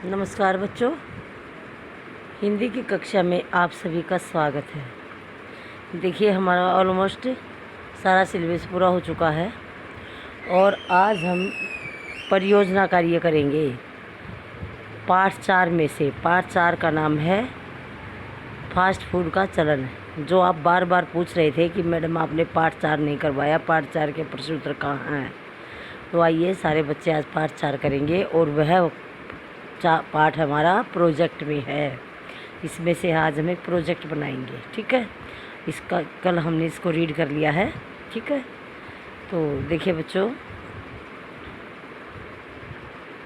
नमस्कार बच्चों, हिंदी की कक्षा में आप सभी का स्वागत है। देखिए, हमारा ऑलमोस्ट सारा सिलेबस पूरा हो चुका है और आज हम परियोजना कार्य करेंगे। पाठ 4 में से पाठ 4 का नाम है फास्ट फूड का चलन। जो आप बार बार पूछ रहे थे कि मैडम आपने पाठ 4 नहीं करवाया, पाठ 4 के प्रश्न उत्तर कहाँ हैं। तो आइए सारे बच्चे आज पाठ 4 करेंगे और वह पाठ हमारा प्रोजेक्ट में है। इसमें से आज हम एक प्रोजेक्ट बनाएंगे, ठीक है। इसका कल हमने इसको रीड कर लिया है, ठीक है। तो देखिए बच्चों,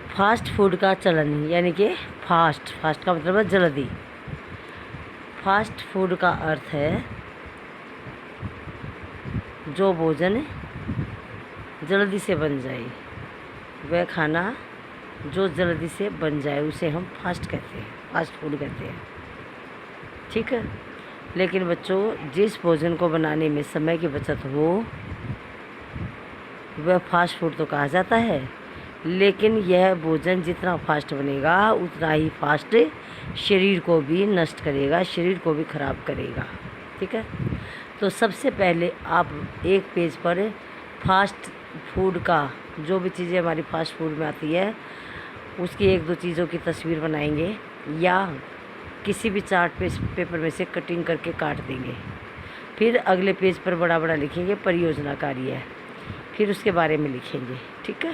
फास्ट फूड का चलन यानी कि फास्ट का मतलब है जल्दी। फास्ट फूड का अर्थ है जो भोजन जल्दी से बन जाए, वह खाना जो जल्दी से बन जाए उसे हम फास्ट कहते हैं, फास्ट फूड कहते हैं, ठीक है। लेकिन बच्चों, जिस भोजन को बनाने में समय की बचत हो वह फास्ट फूड तो कहा जाता है, लेकिन यह भोजन जितना फास्ट बनेगा उतना ही फास्ट शरीर को भी नष्ट करेगा, शरीर को भी खराब करेगा, ठीक है। तो सबसे पहले आप एक पेज पर फास्ट फूड का जो भी चीज़ें हमारी फास्ट फूड में आती है उसकी 1-2 चीज़ों की तस्वीर बनाएंगे या किसी भी चार्ट पेपर में से कटिंग करके काट देंगे। फिर अगले पेज पर बड़ा बड़ा लिखेंगे परियोजना कार्य, फिर उसके बारे में लिखेंगे, ठीक है।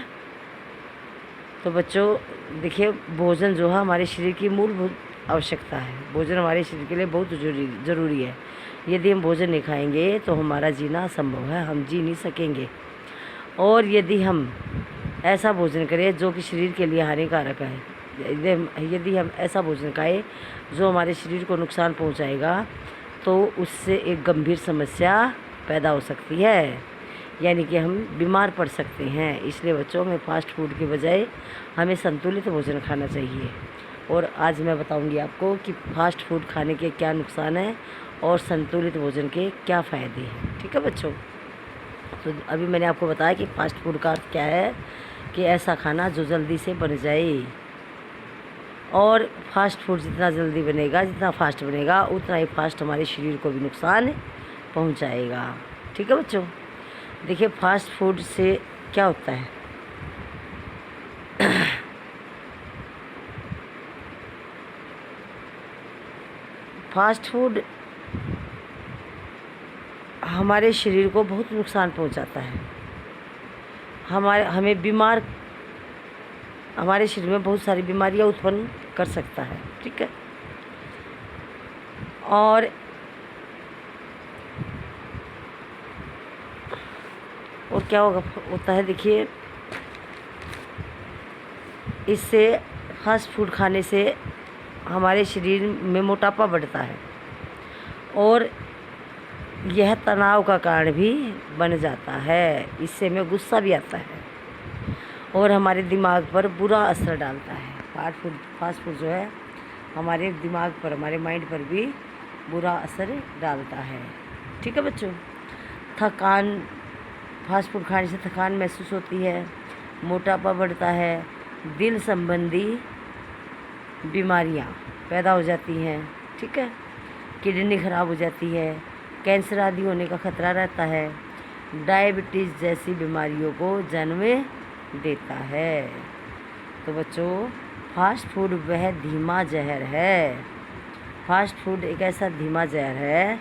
तो बच्चों देखिए, भोजन जो है हमारे शरीर की मूलभूत आवश्यकता है। भोजन हमारे शरीर के लिए बहुत ज़रूरी है। यदि हम भोजन नहीं खाएंगे तो हमारा जीना असंभव है, हम जी नहीं सकेंगे। और यदि हम ऐसा भोजन करें जो कि शरीर के लिए हानिकारक है, यदि हम ऐसा भोजन खाएं जो हमारे शरीर को नुकसान पहुंचाएगा, तो उससे एक गंभीर समस्या पैदा हो सकती है, यानी कि हम बीमार पड़ सकते हैं। इसलिए बच्चों में फास्ट फूड के बजाय हमें संतुलित भोजन खाना चाहिए। और आज मैं बताऊंगी आपको कि फास्ट फूड खाने के क्या नुकसान हैं और संतुलित भोजन के क्या फ़ायदे हैं, ठीक है बच्चों। तो अभी मैंने आपको बताया कि फास्ट फूड का अर्थ क्या है, कि ऐसा खाना जो जल्दी से बन जाए। और फास्ट फूड जितना जल्दी बनेगा, जितना फास्ट बनेगा, उतना ही फास्ट हमारे शरीर को भी नुकसान पहुंचाएगा, ठीक है बच्चों। देखिए, फास्ट फूड से क्या होता है। फास्ट फूड हमारे शरीर को बहुत नुकसान पहुंचाता है। हमारे शरीर में बहुत सारी बीमारियां उत्पन्न कर सकता है, ठीक है। और क्या होता है, देखिए, इससे फास्ट फूड खाने से हमारे शरीर में मोटापा बढ़ता है और यह तनाव का कारण भी बन जाता है। इससे हमें गुस्सा भी आता है और हमारे दिमाग पर बुरा असर डालता है। फास्ट फूड जो है हमारे दिमाग पर, हमारे माइंड पर भी बुरा असर डालता है, ठीक है बच्चों। फास्ट फूड खाने से थकान महसूस होती है, मोटापा बढ़ता है, दिल संबंधी बीमारियां पैदा हो जाती हैं, ठीक है। किडनी खराब हो जाती है, कैंसर आदि होने का खतरा रहता है, डायबिटीज़ जैसी बीमारियों को जन्म देता है। तो बच्चों, फास्ट फूड वह धीमा जहर है। फास्ट फूड एक ऐसा धीमा जहर है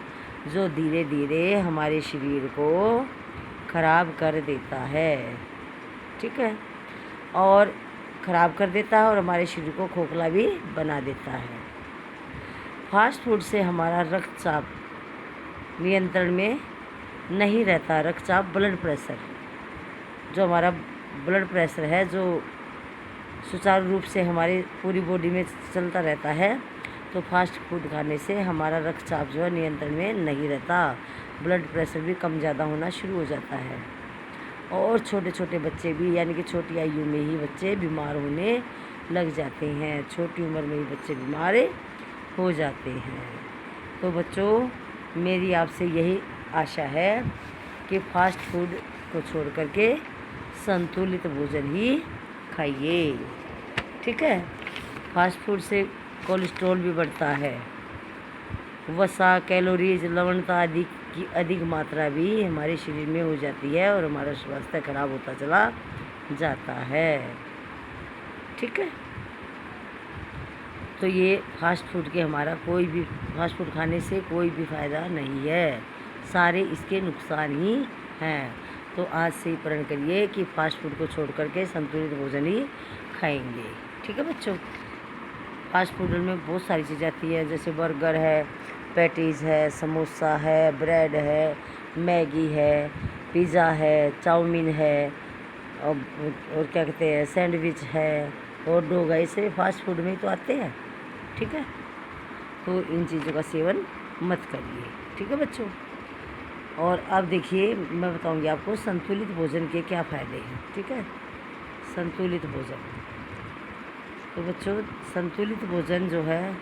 जो धीरे धीरे हमारे शरीर को ख़राब कर देता है, ठीक है। और ख़राब कर देता है और हमारे शरीर को खोखला भी बना देता है। फास्ट फूड से हमारा रक्तचाप नियंत्रण में नहीं रहता। रक्तचाप, ब्लड प्रेशर, जो हमारा ब्लड प्रेशर है, जो सुचारू रूप से हमारी पूरी बॉडी में चलता रहता है, तो फास्ट फूड खाने से हमारा रक्तचाप जो है नियंत्रण में नहीं रहता। ब्लड प्रेशर भी कम ज़्यादा होना शुरू हो जाता है। और छोटे छोटे बच्चे भी, यानी कि छोटी आयु में ही बच्चे बीमार होने लग जाते हैं। छोटी उम्र में ही बच्चे बीमार हो जाते हैं। तो बच्चों, मेरी आपसे यही आशा है कि फास्ट फूड को छोड़ करके संतुलित भोजन ही खाइए, ठीक है। फास्ट फूड से कोलेस्ट्रॉल भी बढ़ता है, वसा, कैलोरीज, लवणता आदि की अधिक मात्रा भी हमारे शरीर में हो जाती है और हमारा स्वास्थ्य खराब होता चला जाता है। ठीक है, तो ये फास्ट फूड के हमारा कोई भी फास्ट फूड खाने से कोई भी फ़ायदा नहीं है, सारे इसके नुकसान ही हैं। तो आज से ही प्रण करिए कि फास्ट फूड को छोड़ करके संतुलित भोजन ही खाएंगे। ठीक है बच्चों, फास्ट फूड में बहुत सारी चीज़ें आती है, जैसे बर्गर है, पैटीज़ है, समोसा है, ब्रेड है, मैगी है, पिज़्ज़ा है, चाउमीन है, और क्या कहते हैं, सैंडविच है, हॉट डॉग है, ऐसे फास्ट फूड में ही तो आते हैं। ठीक है, तो इन चीज़ों का सेवन मत करिए। ठीक है बच्चों, और अब देखिए मैं बताऊंगी आपको संतुलित भोजन के क्या फ़ायदे हैं। ठीक है, संतुलित भोजन, तो बच्चों संतुलित भोजन जो है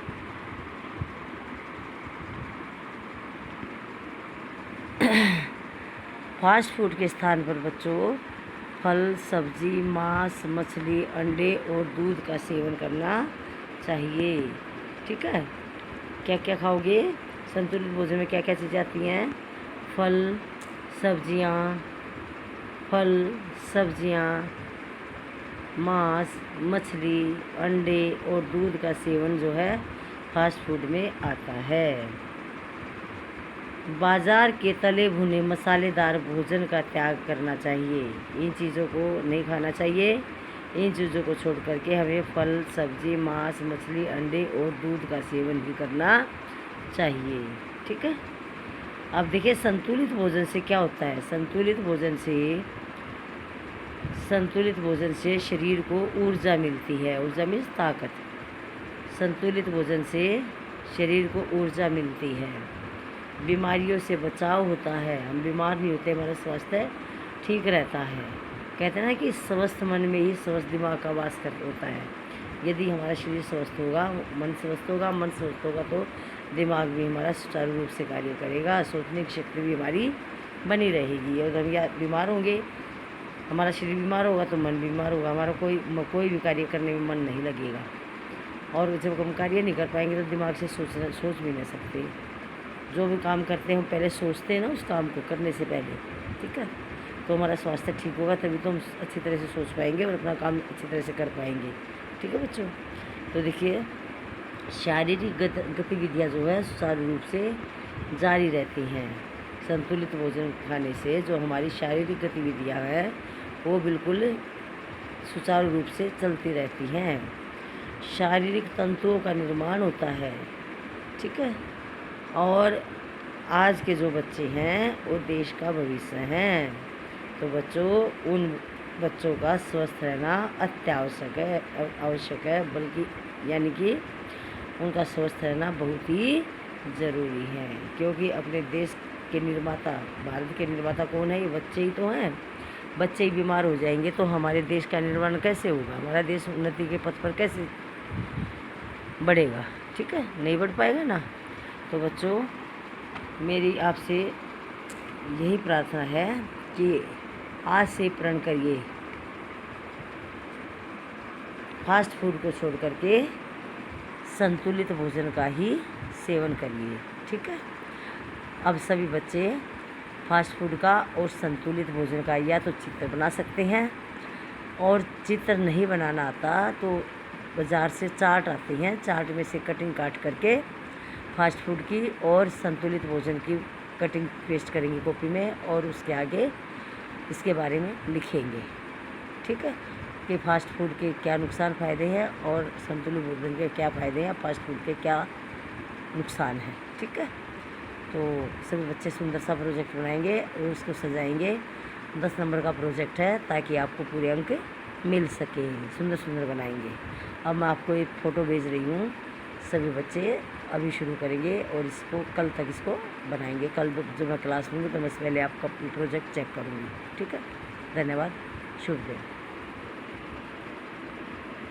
फास्ट फूड के स्थान पर बच्चों फल, सब्जी, मांस, मछली, अंडे और दूध का सेवन करना चाहिए। ठीक है, क्या क्या खाओगे? संतुलित भोजन में क्या क्या चीज़ें आती हैं? फल, सब्जियाँ, मांस, मछली, अंडे और दूध का सेवन जो है फास्ट फूड में आता है। बाज़ार के तले भुने मसालेदार भोजन का त्याग करना चाहिए, इन चीज़ों को नहीं खाना चाहिए। इन चीज़ों को छोड़ करके हमें फल, सब्जी, मांस, मछली, अंडे और दूध का सेवन भी करना चाहिए। ठीक है, अब देखिए संतुलित भोजन से क्या होता है। संतुलित भोजन से शरीर को ऊर्जा मिलती है, ऊर्जा मीन्स ताकत। संतुलित भोजन से शरीर को ऊर्जा मिलती है, बीमारियों से बचाव होता है, हम बीमार नहीं होते, हमारा स्वास्थ्य ठीक रहता है। कहते हैं ना कि स्वस्थ मन में ही स्वस्थ दिमाग का वास कर होता है। यदि हमारा शरीर स्वस्थ होगा, मन स्वस्थ होगा तो दिमाग भी हमारा सुचारू रूप से कार्य करेगा, सोचने की शक्ति भी हमारी बनी रहेगी। और हम या बीमार होंगे, हमारा शरीर बीमार होगा तो मन बीमार होगा, हमारा कोई भी कार्य करने में मन नहीं लगेगा। और जब हम कार्य नहीं कर पाएंगे तो दिमाग से सोच भी नहीं सकते। जो भी काम करते हैं हम पहले सोचते हैं ना उस काम को करने से पहले। ठीक है, तो हमारा स्वास्थ्य ठीक होगा, तभी तो हम अच्छी तरह से सोच पाएंगे और अपना काम अच्छी तरह से कर पाएंगे। ठीक है बच्चों, तो देखिए शारीरिक गतिविधियाँ जो है सुचारू रूप से जारी रहती हैं। संतुलित भोजन खाने से जो हमारी शारीरिक गतिविधियाँ हैं वो बिल्कुल सुचारू रूप से चलती रहती हैं, शारीरिक तंतुओं का निर्माण होता है। ठीक है, और आज के जो बच्चे हैं वो देश का भविष्य हैं, तो बच्चों उन बच्चों का स्वस्थ रहना आवश्यक है, बल्कि यानी कि उनका स्वस्थ रहना बहुत ही ज़रूरी है। क्योंकि अपने देश के निर्माता, भारत के निर्माता कौन है? ये बच्चे ही तो हैं। बच्चे ही बीमार हो जाएंगे तो हमारे देश का निर्माण कैसे होगा? हमारा देश उन्नति के पथ पर कैसे बढ़ेगा? ठीक है, नहीं बढ़ पाएगा ना। तो बच्चों मेरी आपसे यही प्रार्थना है कि आज से प्रण करिए, फास्ट फूड को छोड़ करके संतुलित भोजन का ही सेवन करिए। ठीक है, अब सभी बच्चे फास्ट फूड का और संतुलित भोजन का या तो चित्र बना सकते हैं, और चित्र नहीं बनाना आता तो बाज़ार से चार्ट आती हैं, चार्ट में से कटिंग काट करके फास्ट फूड की और संतुलित भोजन की कटिंग पेस्ट करेंगे कॉपी में, और उसके आगे इसके बारे में लिखेंगे। ठीक है, कि फास्ट फूड के क्या नुकसान फ़ायदे हैं और संतुलित भोजन के क्या फ़ायदे हैं, फास्ट फूड के क्या नुकसान हैं। ठीक है, तो सभी बच्चे सुंदर सा प्रोजेक्ट बनाएंगे और उसको सजाएंगे। 10 नंबर का प्रोजेक्ट है ताकि आपको पूरे अंक मिल सके, सुंदर सुंदर बनाएंगे। अब मैं आपको एक फ़ोटो भेज रही हूँ, सभी बच्चे अभी शुरू करेंगे और इसको कल तक इसको बनाएंगे। कल जब मैं क्लास लूँगी तो मैं पहले आपका प्रोजेक्ट चेक करूँगी। ठीक है, धन्यवाद, शुभ दिन।